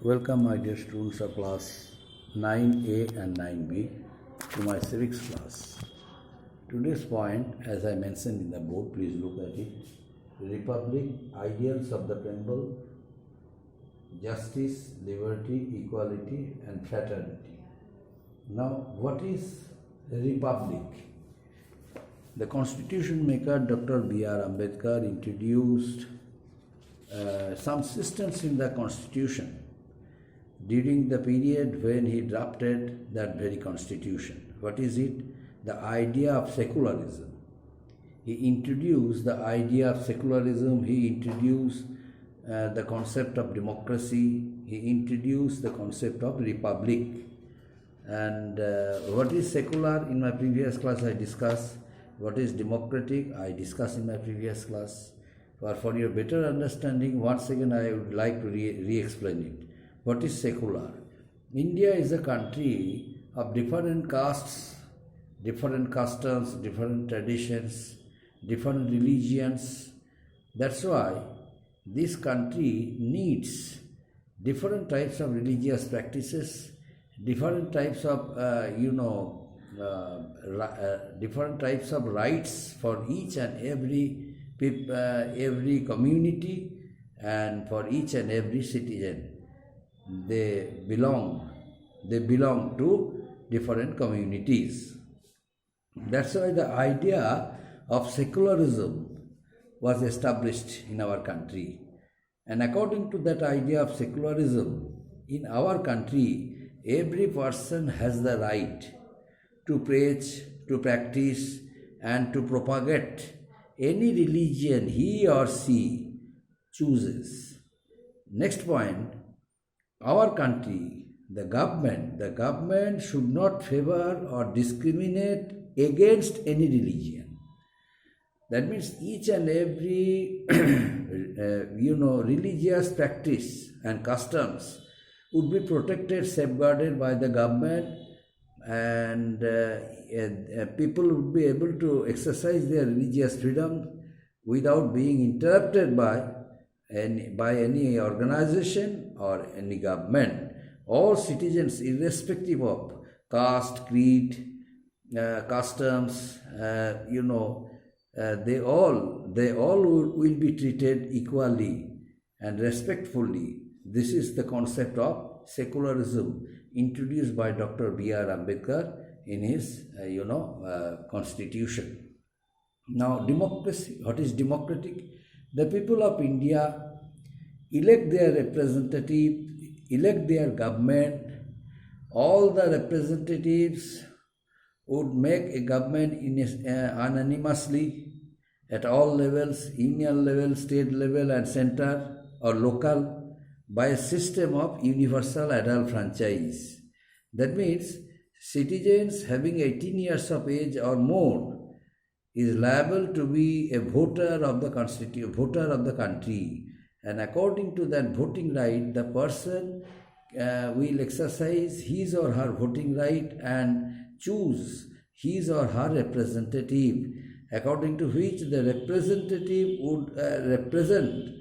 Welcome, my dear students of class 9A and 9B to my civics class. Today's point, as I mentioned in the board, please look at it. Republic, ideals of the preamble, justice, liberty, equality and fraternity. Now, what is a republic? The constitution maker Dr. B.R. Ambedkar introduced some systems in the constitution during the period when he drafted that very constitution. What is it? The idea of secularism. He introduced the idea of secularism, he introduced the concept of democracy, he introduced the concept of republic. And what is secular? In my previous class I discussed. What is democratic? I discussed in my previous class. For your better understanding, once again I would like to re-explain it. What is secular? India is a country of different castes, different customs, different traditions, different religions. That's why this country needs different types of religious practices, different types of different types of rights for each and every community and for each and every citizen. They belong to different communities. That's why the idea of secularism was established in our country. And according to that idea of secularism, in our country, every person has the right to preach, to practice, and to propagate any religion he or she chooses. Next point, our country, the government should not favor or discriminate against any religion. That means each and every religious practice and customs would be protected, safeguarded by the government, and people would be able to exercise their religious freedom without being interrupted by any organization or any government. All citizens, irrespective of caste, creed, customs, they all will be treated equally and respectfully. This is the concept of secularism introduced by Dr. B.R. Ambedkar in his constitution. Now, democracy. What is democratic? The people of India elect their representative, elect their government. All the representatives would make a government unanimously at all levels, union level, state level and center or local, by a system of universal adult franchise. That means citizens having 18 years of age or more is liable to be a voter of the country, and according to that voting right, the person will exercise his or her voting right and choose his or her representative, according to which the representative would represent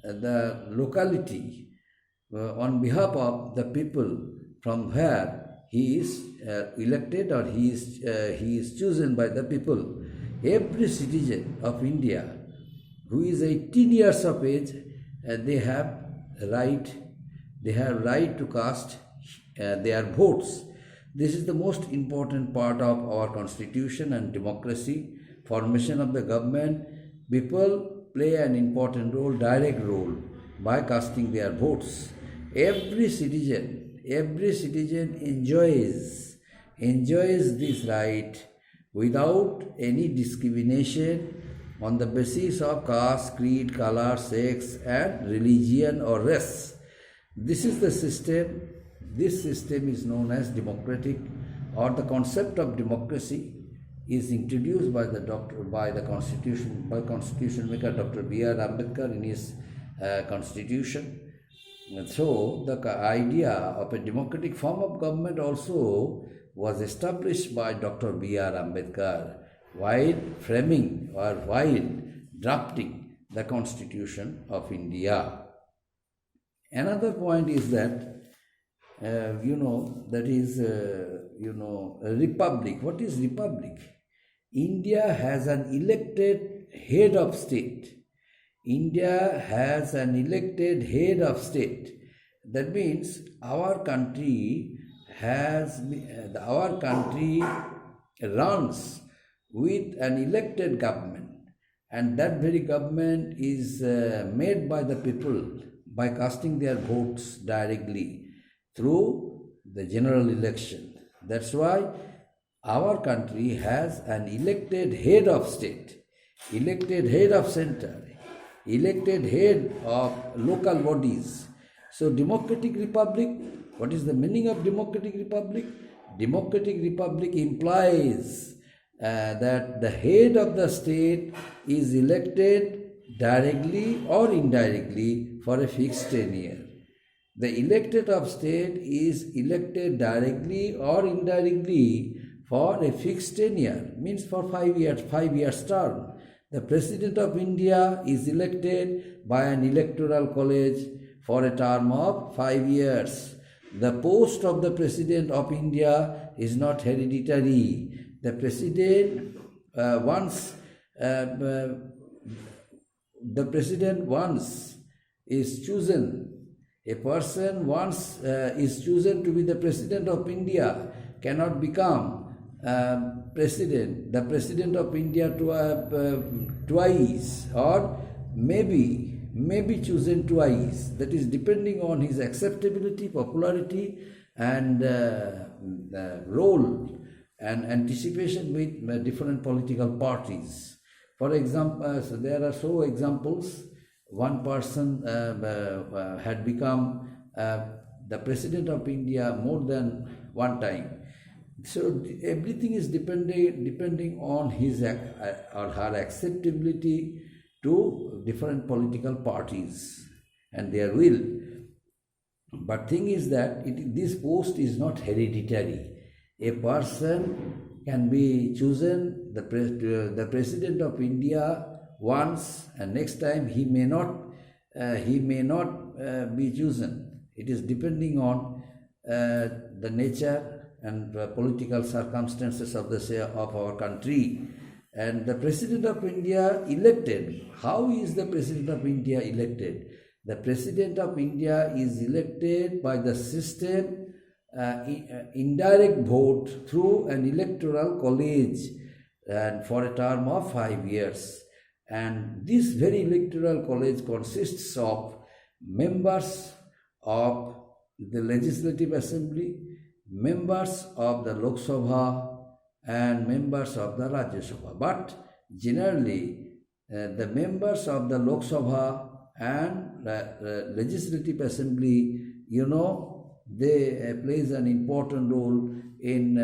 the locality on behalf of the people from where he is elected or he is chosen by the people. Every citizen of India who is 18 years of age, they have right to cast their votes. This is the most important part of our constitution and democracy. Formation of the government, people play an important role, direct role, by casting their votes. Every citizen enjoys this right without any discrimination on the basis of caste, creed, color, sex and religion or race. This is the system. This system is known as democratic, or the concept of democracy is introduced by constitution maker Dr. B.R. Ambedkar in his constitution. And so the idea of a democratic form of government also was established by Dr. B.R. Ambedkar while framing or while drafting the Constitution of India. Another point is that that is a republic. What is republic? India has an elected head of state. India has an elected head of state. That means our country runs with an elected government, and that very government is made by the people by casting their votes directly through the general election. That's why our country has an elected head of state, elected head of center, elected head of local bodies. So democratic republic, what is the meaning of democratic republic? Democratic republic implies that the head of the state is elected directly or indirectly for a fixed tenure. The elected of state is elected directly or indirectly for a fixed tenure, means for 5 years term. The President of India is elected by an electoral college for a term of 5 years. The post of the President of India is not hereditary. The President once is chosen. A person once is chosen to be the President of India cannot become president, the President of India twice, or maybe chosen twice. That is depending on his acceptability, popularity, and role and anticipation with different political parties. For example, so there are so examples. One person had become the President of India more than one time. So everything is depending on his or her acceptability to different political parties and their will. But thing is that this post is not hereditary. A person can be chosen the President of India once, and next time he may not be chosen. It is depending on the nature and political circumstances of our country. And the President of India elected. How is the President of India elected? The President of India is elected by the system indirect vote through an electoral college, and for a term of 5 years. And this very electoral college consists of members of the Legislative Assembly, members of the Lok Sabha, and members of the Rajya Sabha. But generally, the members of the Lok Sabha and the Legislative Assembly, they plays an important role in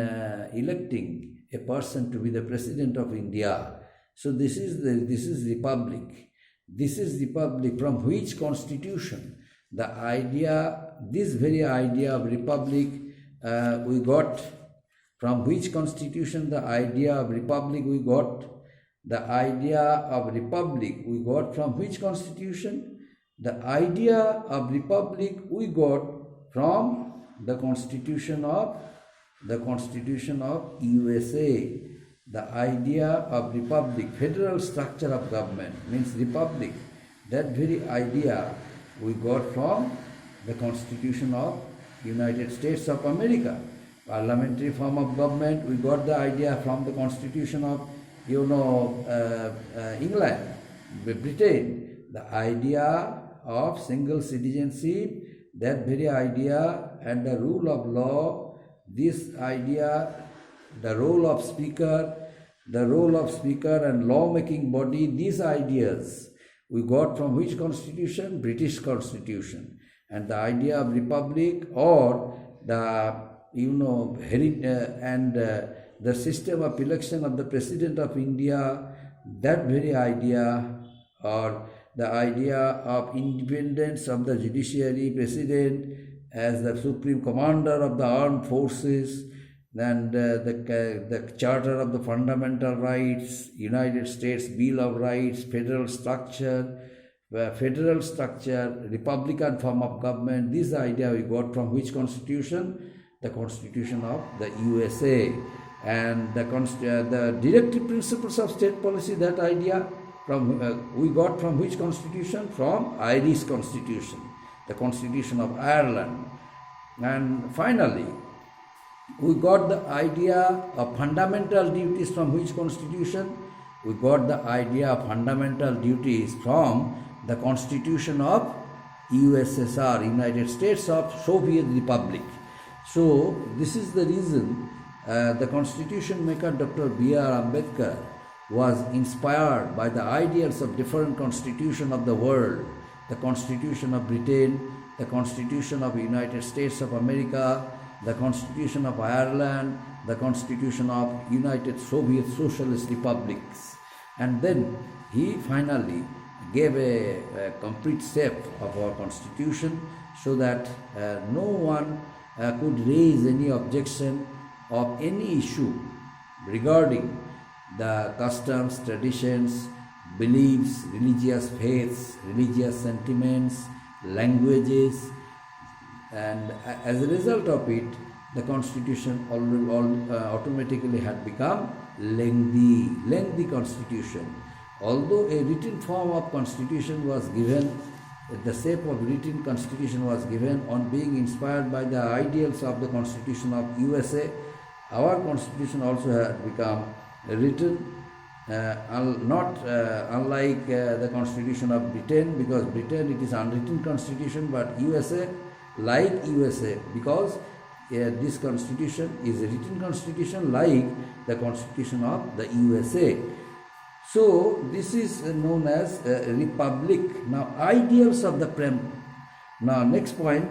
electing a person to be the President of India. So this is republic. This is republic from which constitution this very idea of republic we got. From which constitution the idea of republic we got? The idea of republic we got from which constitution? The idea of republic we got from the Constitution of USA. The idea of republic, federal structure of government, means republic. That very idea we got from the Constitution of United States of America. Parliamentary form of government, we got the idea from the Constitution of England, Britain. The idea of single citizenship, that very idea, and the rule of law, this idea, the role of speaker and law-making body, these ideas we got from which constitution? British Constitution. And the idea of republic, or the the system of election of the President of India, that very idea, or the idea of independence of the judiciary, President as the supreme commander of the armed forces, and the Charter of the Fundamental Rights, United States Bill of Rights, federal structure, federal structure, republican form of government. This is the idea we got from which constitution? The Constitution of the USA. And the directive principles of state policy, that idea we got from which constitution? From Irish Constitution, the Constitution of Ireland. And finally, we got the idea of fundamental duties from which constitution? We got the idea of fundamental duties from the Constitution of USSR, United States of Soviet Republic. So this is the reason the constitution maker Dr. B.R. Ambedkar was inspired by the ideals of different constitutions of the world, the Constitution of Britain, the Constitution of United States of America, the Constitution of Ireland, the Constitution of United Soviet Socialist Republics. And then he finally gave a complete set of our constitution so that no one could raise any objection of any issue regarding the customs, traditions, beliefs, religious faiths, religious sentiments, languages, and as a result of it, the constitution automatically had become lengthy constitution. Although a written form of constitution was given, the shape of written constitution was given on being inspired by the ideals of the Constitution of USA, our constitution also had become written, unlike the Constitution of Britain, because Britain it is unwritten constitution, but USA, like USA, because this constitution is a written constitution like the Constitution of the USA. So this is known as republic. Now ideals of the preamble. Now next point,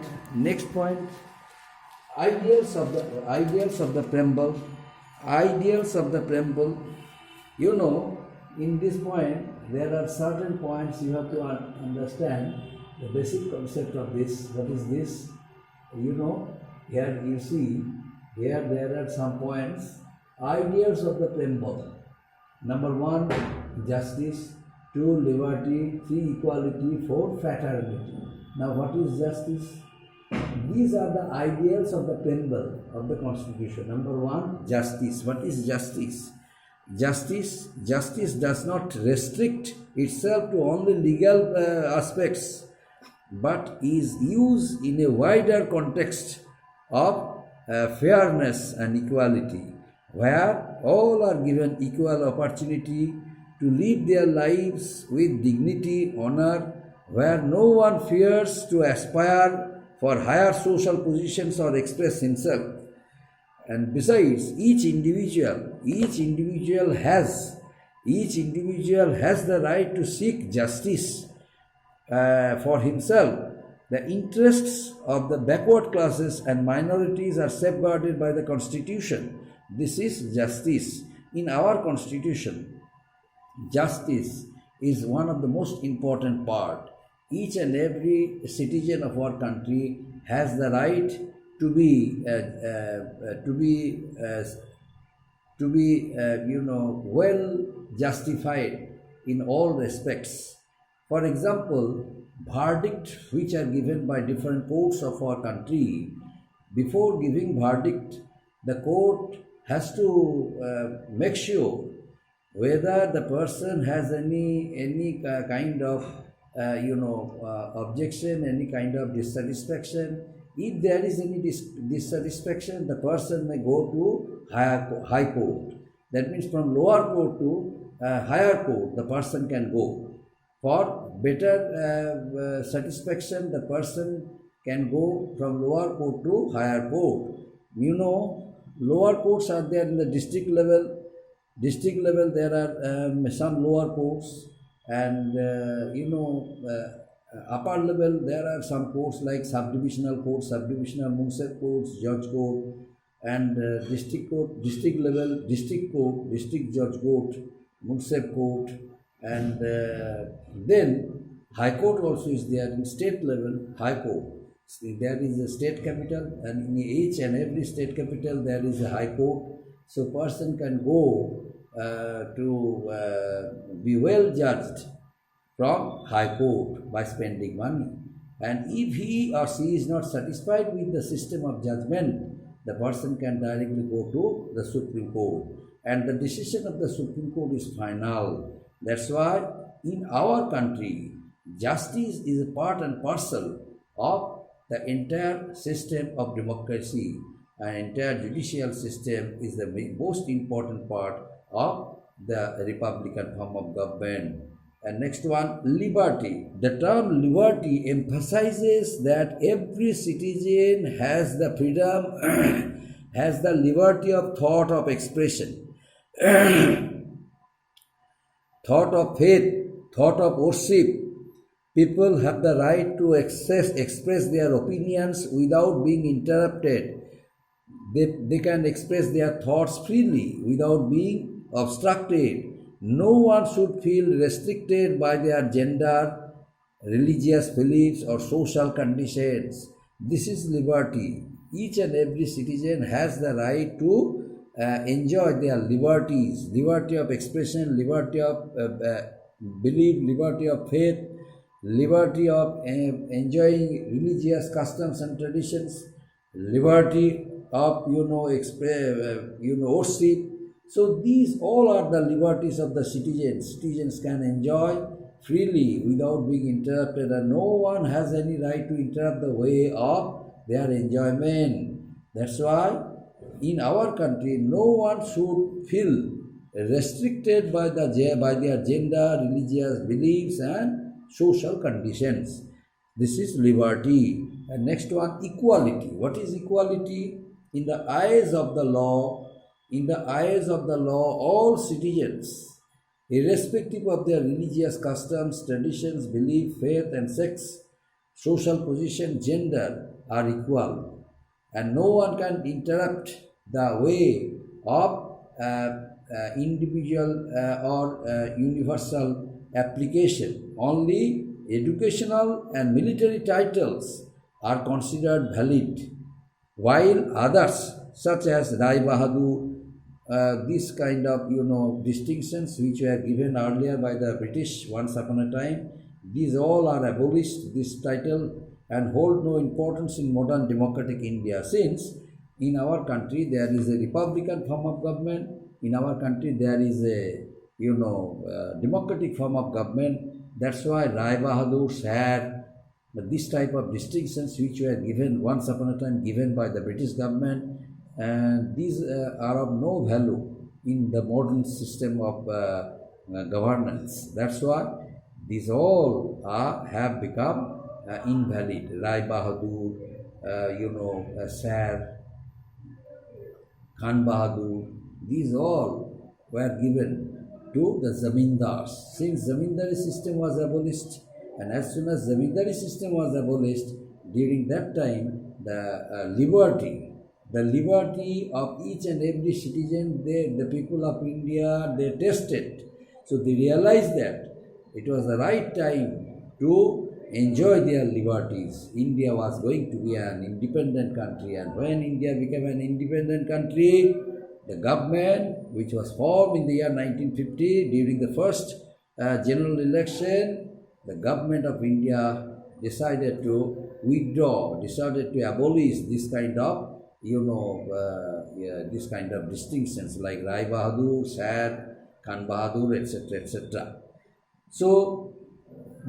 ideals of the preamble. Ideals of the preamble. You know, in this point there are certain points you have to understand the basic concept of this. What is this? You know, here you see, here there are some points. Ideals of the preamble. Number 1, justice. 2, liberty. 3, equality. 4, fraternity. Now what is justice? These are the ideals of the preamble of the Constitution. Number 1, justice. What is justice? Justice does not restrict itself to only legal aspects, but is used in a wider context of fairness and equality, where all are given equal opportunity to live their lives with dignity, honor, where no one fears to aspire for higher social positions or express himself. And besides, each individual has the right to seek justice for himself. The interests of the backward classes and minorities are safeguarded by the Constitution. This is justice. In our Constitution, justice is one of the most important part. Each and every citizen of our country has the right to be well justified in all respects. For example, verdicts which are given by different courts of our country, before giving verdict, the court has to make sure whether the person has any kind of objection, any kind of dissatisfaction. If there is any dissatisfaction, the person may go to high court. That means from lower court to higher court, the person can go. For better satisfaction, the person can go from lower court to higher court. You know, lower courts are there in the district level. District level there are some lower courts, and upper level there are some courts like subdivisional courts, subdivisional municipal courts, judge court, and district court, district level, district court, district judge court, municipal court, and then high court also is there. In state level, high court. There is a state capital, and in each and every state capital there is a high court. So person can go to be well judged from High Court by spending money. And if he or she is not satisfied with the system of judgment, the person can directly go to the Supreme Court. And the decision of the Supreme Court is final. That's why in our country, justice is a part and parcel of the entire system of democracy. An entire judicial system is the most important part of the republican form of government. And next one, liberty. The term liberty emphasizes that every citizen has the freedom, has the liberty of thought, of expression, thought of faith, thought of worship. People have the right to express their opinions without being interrupted. They can express their thoughts freely without being obstructed. No one should feel restricted by their gender, religious beliefs, or social conditions. This is liberty. Each and every citizen has the right to enjoy their liberties, liberty of expression, liberty of belief, liberty of faith, liberty of enjoying religious customs and traditions, liberty of worship. So these all are the liberties of the citizens. Citizens can enjoy freely without being interrupted, and no one has any right to interrupt the way of their enjoyment. That's why in our country, no one should feel restricted by their gender, religious beliefs, and social conditions. This is liberty. And next one, equality. What is equality? In the eyes of the law, all citizens, irrespective of their religious customs, traditions, belief, faith, and sex, social position, gender, are equal. And no one can interrupt the way of individual or universal application. Only educational and military titles are considered valid, while others, such as Rai Bahadur, this kind of distinctions which were given earlier by the British once upon a time, these all are abolished, this title, and hold no importance in modern democratic India, since in our country there is a republican form of government, in our country there is a democratic form of government. That's why Rai Bahadur, Sir, this type of distinctions which were given once upon a time given by the British government, and these are of no value in the modern system of governance. That's why these all have become invalid. Rai Bahadur, Sir, Khan Bahadur, these all were given to the zamindars. Since zamindari system was abolished, and as soon as zamindari system was abolished, during that time the liberty of each and every citizen, the people of India, they tested. So they realized that it was the right time to enjoy their liberties. India was going to be an independent country, and when India became an independent country, the government, which was formed in the year 1950 during the first general election, the government of India decided to withdraw, decided to abolish this kind of this kind of distinctions like Rai Bahadur, Sir, Khan Bahadur, etc., etc. So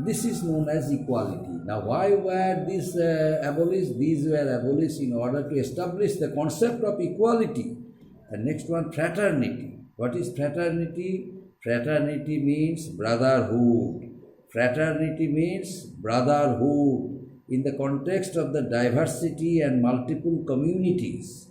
this is known as equality. Now, why were these abolished? These were abolished in order to establish the concept of equality. And next one, fraternity. What is fraternity? Fraternity means brotherhood. Fraternity means brotherhood. In the context of the diversity and multiple communities,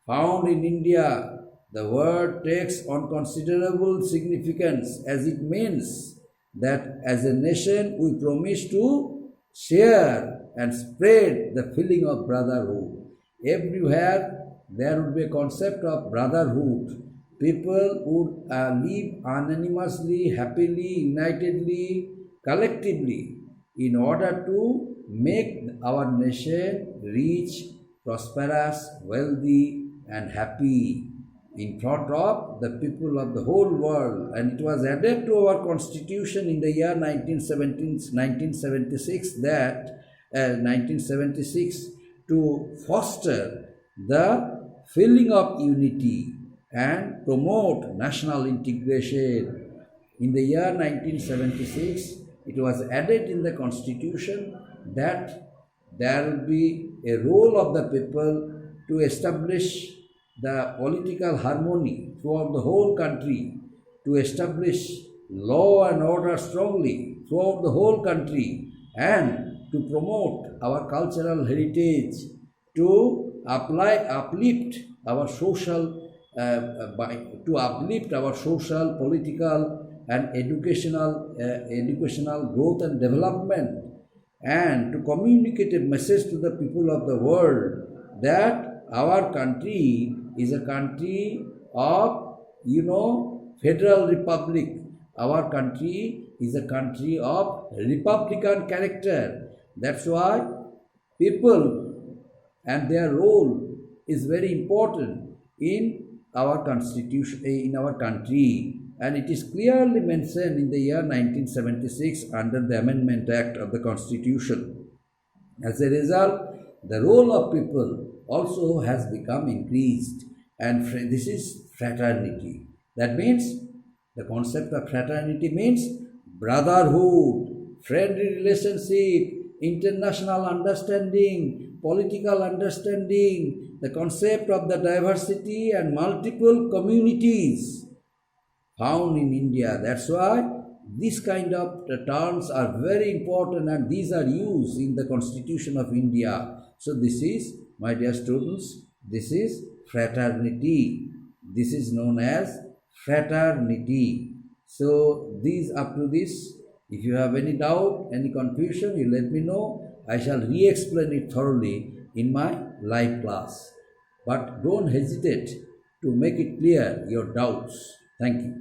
found in India, the word takes on considerable significance, as it means that as a nation we promise to share and spread the feeling of brotherhood. Everywhere there would be a concept of brotherhood. People would live anonymously, happily, unitedly, collectively, in order to make our nation rich, prosperous, wealthy, and happy. in front of the people of the whole world, and it was added to our constitution in the year 1976 to foster the feeling of unity and promote national integration. In the year 1976, it was added in the constitution that there will be a role of the people to establish the political harmony throughout the whole country, to establish law and order strongly throughout the whole country, and to promote our cultural heritage, to uplift our social, political, and educational growth and development, and to communicate a message to the people of the world that our country is a country of, federal republic. Our country is a country of republican character. That's why people and their role is very important in our constitution, in our country. And it is clearly mentioned in the year 1976 under the Amendment Act of the Constitution. As a result, the role of people also has become increased, and this is fraternity. That means, the concept of fraternity means brotherhood, friendly relationship, international understanding, political understanding, the concept of the diversity and multiple communities found in India. That's why these kind of terms are very important, and these are used in the Constitution of India. So this is, my dear students, this is fraternity. This is known as fraternity. So these up to this, if you have any doubt, any confusion, you let me know. I shall re-explain it thoroughly in my live class. But don't hesitate to make it clear your doubts. Thank you.